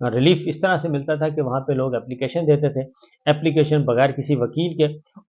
Relief اس طرح سے ملتا تھا کہ وہاں پہ لوگ اپلیکیشن دیتے تھے، اپلیکیشن بغیر کسی وکیل کے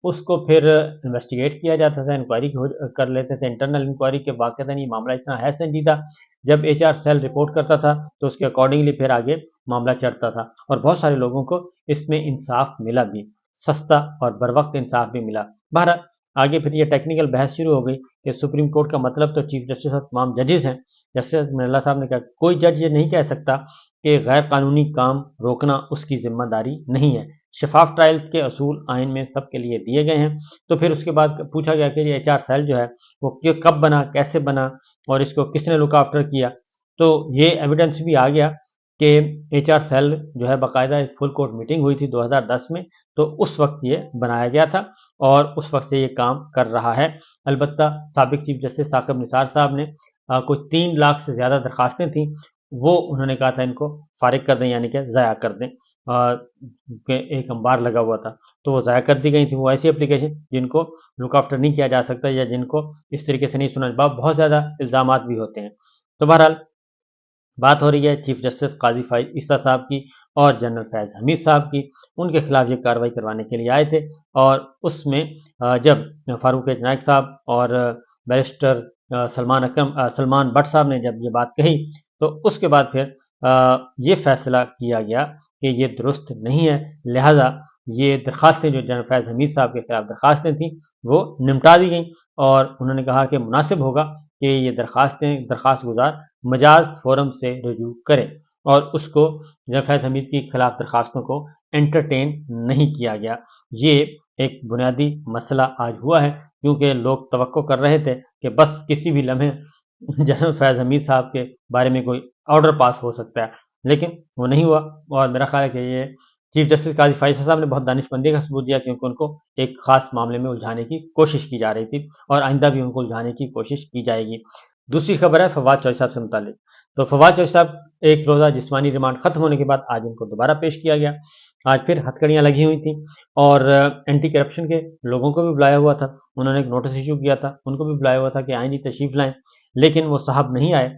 اس کو پھر انویسٹیگیٹ کیا جاتا تھا، انکوائری کر لیتے تھے، انٹرنل انکوائری کے واقعہ یہ معاملہ اتنا ہے سنجیدہ، جب ایچ آر سیل رپورٹ کرتا تھا تو اس کے اکارڈنگلی پھر آگے معاملہ چڑھتا تھا، اور بہت سارے لوگوں کو اس میں انصاف ملا بھی، سستا اور بروقت انصاف بھی ملا۔ بہرحال آگے پھر یہ ٹیکنیکل بحث شروع ہو گئی کہ سپریم کورٹ کا مطلب تو چیف جسٹس اور تمام ججز ہیں۔ جسٹس منلہ صاحب نے کہا کوئی جج یہ نہیں کہہ سکتا کہ غیر قانونی کام روکنا اس کی ذمہ داری نہیں ہے، شفاف ٹرائلز کے اصول آئین میں سب کے لیے دیے گئے ہیں۔ تو پھر اس کے بعد پوچھا گیا کہ یہ ایچ آر سیل جو ہے وہ کب بنا، کیسے بنا، اور اس کو کس نے لک آفٹر کیا، تو یہ ایویڈنس بھی آ گیا کہ ایچ آر سیل جو ہے باقاعدہ ایک فل کورٹ میٹنگ ہوئی تھی 2010 میں، تو اس وقت یہ بنایا گیا تھا اور اس وقت سے یہ کام کر رہا ہے۔ البتہ سابق چیف جسٹس ثاقب نثار صاحب نے کوئی 3 لاکھ سے زیادہ درخواستیں تھیں، وہ انہوں نے کہا تھا ان کو فارغ کر دیں، یعنی کہ ضائع کر دیں، کہ ایک انبار لگا ہوا تھا تو وہ ضائع کر دی گئی تھی۔ وہ ایسی اپلیکیشن جن کو لک آفٹر نہیں کیا جا سکتا یا جن کو اس طریقے سے نہیں سنا، بہت زیادہ الزامات بھی ہوتے ہیں۔ تو بہرحال بات ہو رہی ہے چیف جسٹس قاضی فائز عیسیٰ صاحب کی اور جنرل فیض حمید صاحب کی، ان کے خلاف یہ کارروائی کروانے کے لیے آئے تھے، اور اس میں جب فاروق ایچ نائک صاحب اور بیرسٹر سلمان بٹ صاحب نے جب یہ بات کہی تو اس کے بعد پھر یہ فیصلہ کیا گیا کہ یہ درست نہیں ہے، لہٰذا یہ درخواستیں جو جنرل فیض حمید صاحب کے خلاف درخواستیں تھیں وہ نمٹا دی گئیں، اور انہوں نے کہا کہ مناسب ہوگا کہ یہ درخواست گزار مجاز فورم سے رجوع کرے، اور اس کو جنرل فیض حمید کی خلاف درخواستوں کو انٹرٹین نہیں کیا گیا۔ یہ ایک بنیادی مسئلہ آج ہوا ہے، کیونکہ لوگ توقع کر رہے تھے کہ بس کسی بھی لمحے جنرل فیض حمید صاحب کے بارے میں کوئی آرڈر پاس ہو سکتا ہے، لیکن وہ نہیں ہوا، اور میرا خیال ہے کہ یہ چیف جسٹس قاضی فائز صاحب نے بہت دانش مندی کا ثبوت دیا، کیونکہ ان کو ایک خاص معاملے میں الجھانے کی کوشش کی جا رہی تھی، اور آئندہ بھی ان کو الجھانے کی کوشش کی جائے گی۔ دوسری خبر ہے فواد چوہدری صاحب سے متعلق۔ تو فواد چوہدری صاحب ایک روزہ جسمانی ریمانڈ ختم ہونے کے بعد آج ان کو دوبارہ پیش کیا گیا۔ آج پھر ہتھکڑیاں لگی ہوئی تھیں، اور اینٹی کرپشن کے لوگوں کو بھی بلایا ہوا تھا، انہوں نے ایک نوٹس ایشو کیا تھا، ان کو بھی بلایا ہوا تھا کہ آئیں جی تشریف لائیں، لیکن وہ صاحب نہیں آئے۔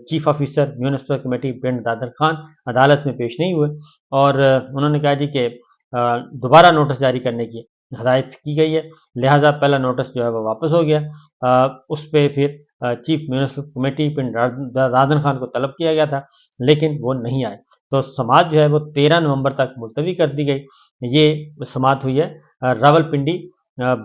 چیف آفیسر میونسپل کمیٹی پنڈ دادر خان عدالت میں پیش نہیں ہوئے، اور انہوں نے کہا جی کہ دوبارہ نوٹس جاری کرنے کی ہدایت کی گئی ہے، لہٰذا پہلا نوٹس جو ہے وہ واپس ہو گیا۔ اس پہ پھر چیف میونسپل کمیٹی پنڈ دادر خان کو طلب کیا گیا تھا، لیکن وہ نہیں آئے، تو سماعت جو ہے وہ 13 نومبر تک ملتوی کر دی گئی۔ یہ سماعت ہوئی ہے Rawalpindi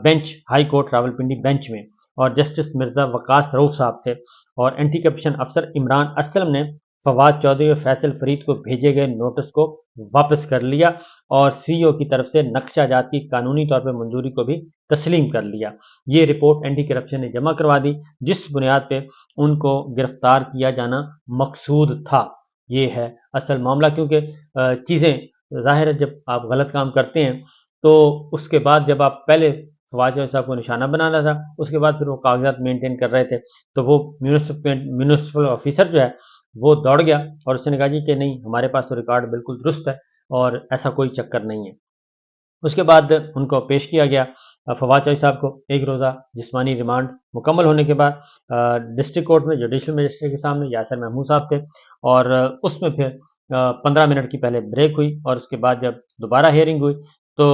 bench, high court Rawalpindi bench میں، اور جسٹس مرزا وقاص رؤف صاحب تھے، اور اینٹی کرپشن افسر عمران اسلم نے فواد چوہدری اور فیصل فرید کو بھیجے گئے نوٹس کو واپس کر لیا، اور سی او کی طرف سے نقشہ جات کی قانونی طور پر منظوری کو بھی تسلیم کر لیا۔ یہ رپورٹ اینٹی کرپشن نے جمع کروا دی، جس بنیاد پہ ان کو گرفتار کیا جانا مقصود تھا۔ یہ ہے اصل معاملہ، کیونکہ چیزیں ظاہر ہے جب آپ غلط کام کرتے ہیں تو اس کے بعد جب آپ پہلے فواد چوہدری صاحب کو نشانہ بنانا تھا، اس کے بعد پھر وہ کاغذات مینٹین کر رہے تھے، تو وہ میونسپل آفیسر جو ہے وہ دوڑ گیا، اور اس نے کہا جی کہ نہیں، ہمارے پاس تو ریکارڈ بالکل درست ہے اور ایسا کوئی چکر نہیں ہے۔ اس کے بعد ان کو پیش کیا گیا فواد چوہدری صاحب کو ایک روزہ جسمانی ریمانڈ مکمل ہونے کے بعد ڈسٹرکٹ کورٹ میں جوڈیشل مجسٹریٹ کے سامنے یاسر محمود صاحب تھے، اور اس میں پھر 15 منٹ کی پہلے بریک ہوئی، اور اس کے بعد جب دوبارہ ہیئرنگ ہوئی تو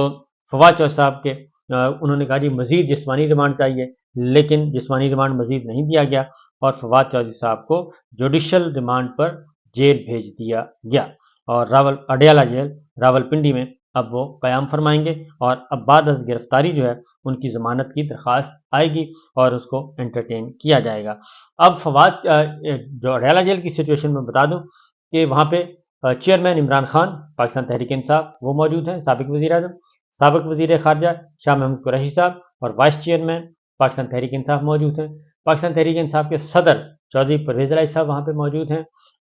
فواد چوہدری صاحب کے انہوں نے کہا جی مزید جسمانی ریمانڈ چاہیے، لیکن جسمانی ریمانڈ مزید نہیں دیا گیا، اور فواد چوہدری صاحب کو جوڈیشل ریمانڈ پر جیل بھیج دیا گیا، اور اڈیالہ جیل راولپنڈی میں اب وہ قیام فرمائیں گے، اور اب بعد از گرفتاری جو ہے ان کی ضمانت کی درخواست آئے گی اور اس کو انٹرٹین کیا جائے گا۔ اب فواد جو اڈیالہ جیل کی سچویشن میں بتا دوں کہ وہاں پہ چیئرمین عمران خان پاکستان تحریک انصاف وہ موجود ہیں، سابق وزیر اعظم، سابق وزیر خارجہ شاہ محمود قریشی صاحب، اور وائس چیئرمین پاکستان تحریک انصاف موجود ہیں۔ پاکستان تحریک انصاف کے صدر چودھری پرویز الہی صاحب وہاں پہ موجود ہیں،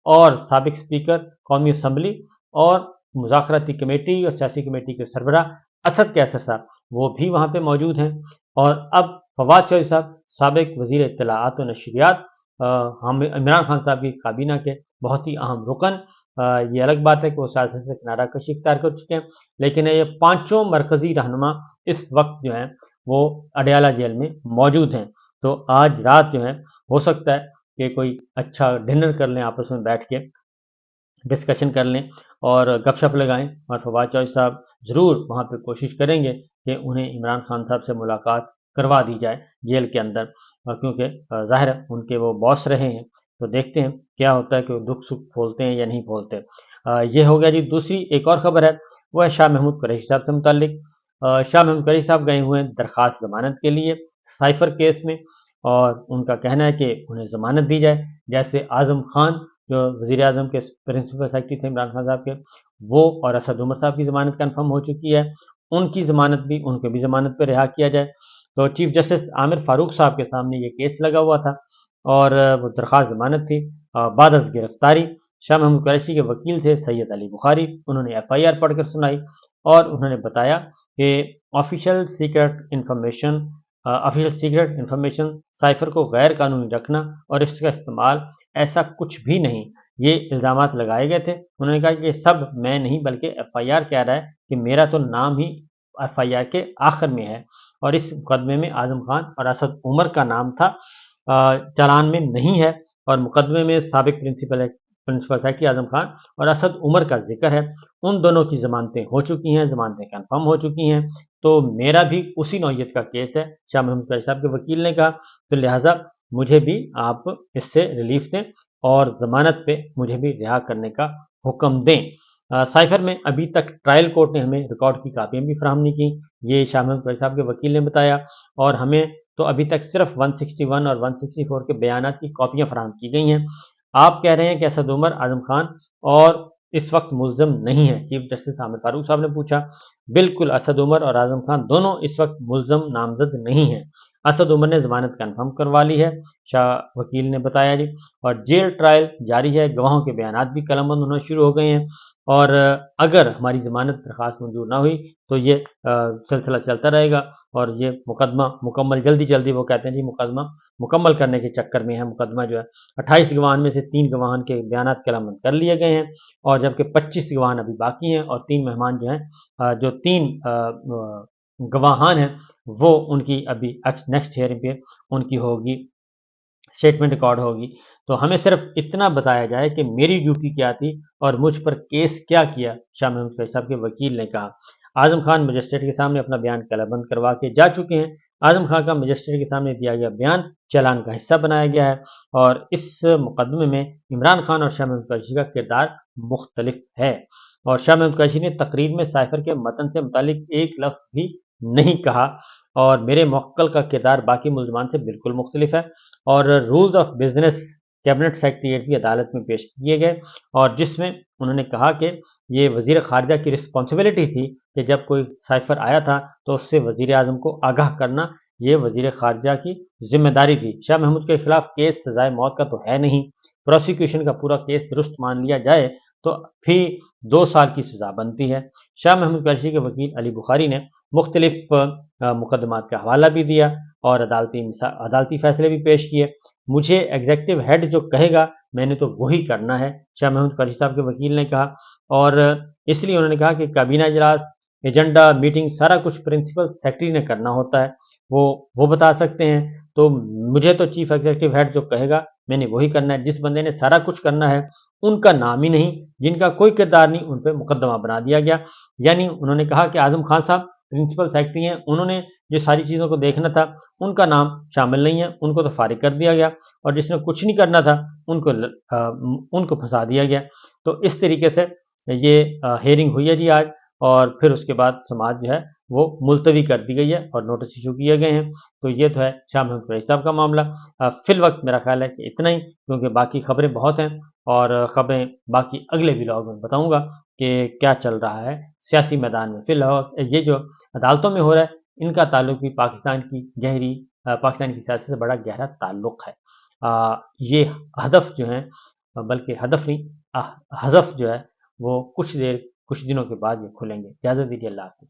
اور سابق اسپیکر قومی اسمبلی اور مذاکراتی کمیٹی اور سیاسی کمیٹی کے سربراہ اسد کیسر صاحب وہ بھی وہاں پہ موجود ہیں، اور اب فواد چوہدری صاحب سابق وزیر اطلاعات و نشریات عمران خان صاحب کی کابینہ کے بہت ہی اہم رکن، یہ الگ بات ہے کہ وہ سیاست سے کنارہ کشی اختیار کر چکے ہیں، لیکن یہ 5 مرکزی رہنما اس وقت جو ہیں وہ اڈیالہ جیل میں موجود ہیں، تو آج رات جو ہے ہو سکتا ہے کہ کوئی اچھا ڈنر کر لیں آپس میں بیٹھ کے، ڈسکشن کر لیں اور گپ شپ لگائیں، اور فواد چوہدری صاحب ضرور وہاں پہ کوشش کریں گے کہ انہیں عمران خان صاحب سے ملاقات کروا دی جائے جیل کے اندر، اور کیونکہ ظاہر ہے ان کے وہ باس رہے ہیں، تو دیکھتے ہیں کیا ہوتا ہے کہ وہ دکھ سکھ کھولتے ہیں یا نہیں کھولتے۔ یہ ہو گیا جی۔ دوسری ایک اور خبر ہے، وہ ہے شاہ محمود قریشی صاحب سے متعلق۔ شاہ محمود قریشی صاحب گئے ہوئے ہیں درخواست ضمانت کے لیے سائفر کیس میں، اور ان کا کہنا ہے کہ انہیں ضمانت دی جائے، جیسے اعظم خان جو وزیر اعظم کے پرنسپل سیکرٹری تھے عمران خان صاحب کے، وہ اور اسد عمر صاحب کی ضمانت کنفرم ہو چکی ہے، ان کی ضمانت بھی، ان کو بھی ضمانت پہ رہا کیا جائے۔ تو چیف جسٹس عامر فاروق صاحب کے سامنے یہ کیس لگا ہوا تھا، اور وہ درخواست ضمانت تھی۔ بعد از گرفتاری شاہ محمود قریشی کے وکیل تھے سید علی بخاری، انہوں نے ایف آئی آر پڑھ کر سنائی، اور انہوں نے بتایا کہ آفیشیل سیکرٹ انفارمیشن سائفر کو غیر قانونی رکھنا اور اس کا استعمال ایسا کچھ بھی نہیں، یہ الزامات لگائے گئے تھے۔ انہوں نے کہا کہ یہ سب میں نہیں بلکہ ایف آئی آر کہہ رہا ہے کہ میرا تو نام ہی ایف آئی آر کے آخر میں ہے، اور اس مقدمے میں اعظم خان اور اسد عمر کا نام تھا، چالان میں نہیں ہے، اور مقدمے میں سابق پرنسپل سیکرٹری اعظم خان اور اسد عمر کا ذکر ہے، ان دونوں کی ضمانتیں ہو چکی ہیں، ضمانتیں کنفرم ہو چکی ہیں، تو میرا بھی اسی نوعیت کا کیس ہے، شاہ محمود قریشی صاحب کے وکیل نے کہا، تو لہٰذا مجھے بھی آپ اس سے ریلیف دیں اور ضمانت پہ مجھے بھی رہا کرنے کا حکم دیں۔ سائفر میں ابھی تک ٹرائل کورٹ نے ہمیں ریکارڈ کی کاپیاں بھی فراہم نہیں کی، یہ شاہ محمود قریشی صاحب کے وکیل نے بتایا، اور ہمیں تو ابھی تک صرف 161 اور 164 کے بیانات کی کاپیاں فراہم کی گئی ہیں۔ آپ کہہ رہے ہیں کہ اسد عمر اعظم خان اور اس وقت ملزم نہیں ہے، چیف جسٹس عامر فاروق صاحب نے پوچھا۔ بالکل، اسد عمر اور اعظم خان دونوں اس وقت ملزم نامزد نہیں ہیں، اسد عمر نے ضمانت کنفرم کروا لی ہے، شاہ وکیل نے بتایا جی، اور جیل ٹرائل جاری ہے، گواہوں کے بیانات بھی قلم بند ہونا شروع ہو گئے ہیں، اور اگر ہماری ضمانت درخواست منظور نہ ہوئی تو یہ سلسلہ چلتا رہے گا، اور یہ مقدمہ مکمل جلدی وہ کہتے ہیں جی مقدمہ مکمل کرنے کے چکر میں ہے۔ مقدمہ جو ہے 28 گواہان میں سے 3 گواہان کے بیانات قلم بند کر لیے گئے ہیں، اور جبکہ 25 گواہان ابھی باقی ہیں، اور 3 مہمان جو ہیں، جو 3 گواہان ہیں، وہ ان کی ابھی نیکسٹ ہیئرنگ پہ ان کی ہوگی، اسٹیٹمنٹ ریکارڈ ہوگی۔ تو ہمیں صرف اتنا بتایا جائے کہ میری ڈیوٹی کیا تھی اور مجھ پر کیس کیا کیا، شاہ محمود قریشی صاحب کے وکیل نے کہا۔ اعظم خان مجسٹریٹ کے سامنے اپنا بیان قلم بند کروا کے جا چکے ہیں۔ اعظم خان کا مجسٹریٹ کے سامنے دیا گیا بیان چالان کا حصہ بنایا گیا ہے، اور اس مقدمے میں عمران خان اور شاہ محمود قریشی کا کردار مختلف ہے، اور شاہ محمود قریشی نے تقریر میں سائفر کے متن سے متعلق ایک لفظ بھی نہیں کہا، اور میرے موکل کا کردار باقی ملزمان سے بالکل مختلف ہے، اور rules of business cabinet secretariat بھی عدالت میں پیش کیے گئے، اور جس میں انہوں نے کہا کہ یہ وزیر خارجہ کی رسپانسبلٹی تھی کہ جب کوئی سائفر آیا تھا تو اس سے وزیر اعظم کو آگاہ کرنا، یہ وزیر خارجہ کی ذمہ داری تھی۔ شاہ محمود کے خلاف کیس سزائے موت کا تو ہے نہیں، پروسیکیوشن کا پورا کیس درست مان لیا جائے تو پھر 2 سال کی سزا بنتی ہے۔ شاہ محمود قریشی کے وکیل علی بخاری نے مختلف مقدمات کا حوالہ بھی دیا اور عدالتی فیصلے بھی پیش کیے۔ مجھے ایگزیکٹو ہیڈ جو کہے گا میں نے تو وہی کرنا ہے، شاہ محمود قریشی صاحب کے وکیل نے کہا، اور اس لیے انہوں نے کہا کہ کابینہ اجلاس، ایجنڈا، میٹنگ، سارا کچھ پرنسپل سیکرٹری نے کرنا ہوتا ہے، وہ بتا سکتے ہیں، تو مجھے تو چیف ایگزیکٹو ہیڈ جو کہے گا میں نے وہی کرنا ہے۔ جس بندے نے سارا کچھ کرنا ہے ان کا نام ہی نہیں، جن کا کوئی کردار نہیں، ان پہ مقدمہ بنا دیا گیا۔ یعنی انہوں نے کہا کہ اعظم خان صاحب پرنسپل سیکرٹری ہیں، انہوں نے جو ساری چیزوں کو دیکھنا تھا ان کا نام شامل نہیں ہے، ان کو تو فارغ کر دیا گیا، اور جس نے کچھ نہیں کرنا تھا ان کو پھنسا دیا گیا۔ تو اس طریقے سے یہ ہیئرنگ ہوئی ہے جی آج، اور پھر اس کے بعد سماعت جو ہے وہ ملتوی کر دی گئی ہے اور نوٹس ایشو کیے گئے ہیں۔ تو یہ تو ہے شاہ محمود قریشی صاحب کا معاملہ۔ فی الوقت میرا خیال ہے کہ اتنا ہی، کیونکہ باقی خبریں بہت ہیں، اور خبریں باقی اگلے ولاگ میں بتاؤں گا کہ کیا چل رہا ہے سیاسی میدان میں۔ فی الوقت یہ جو عدالتوں میں ہو رہا ہے ان کا تعلق بھی پاکستان کی سیاست سے بڑا گہرا تعلق ہے۔ یہ ہدف جو ہیں، بلکہ ہدف نہیں، حذف جو ہے وہ کچھ دنوں کے بعد یہ کھلیں گے۔ اجازت دیجیے، اللہ حافظ۔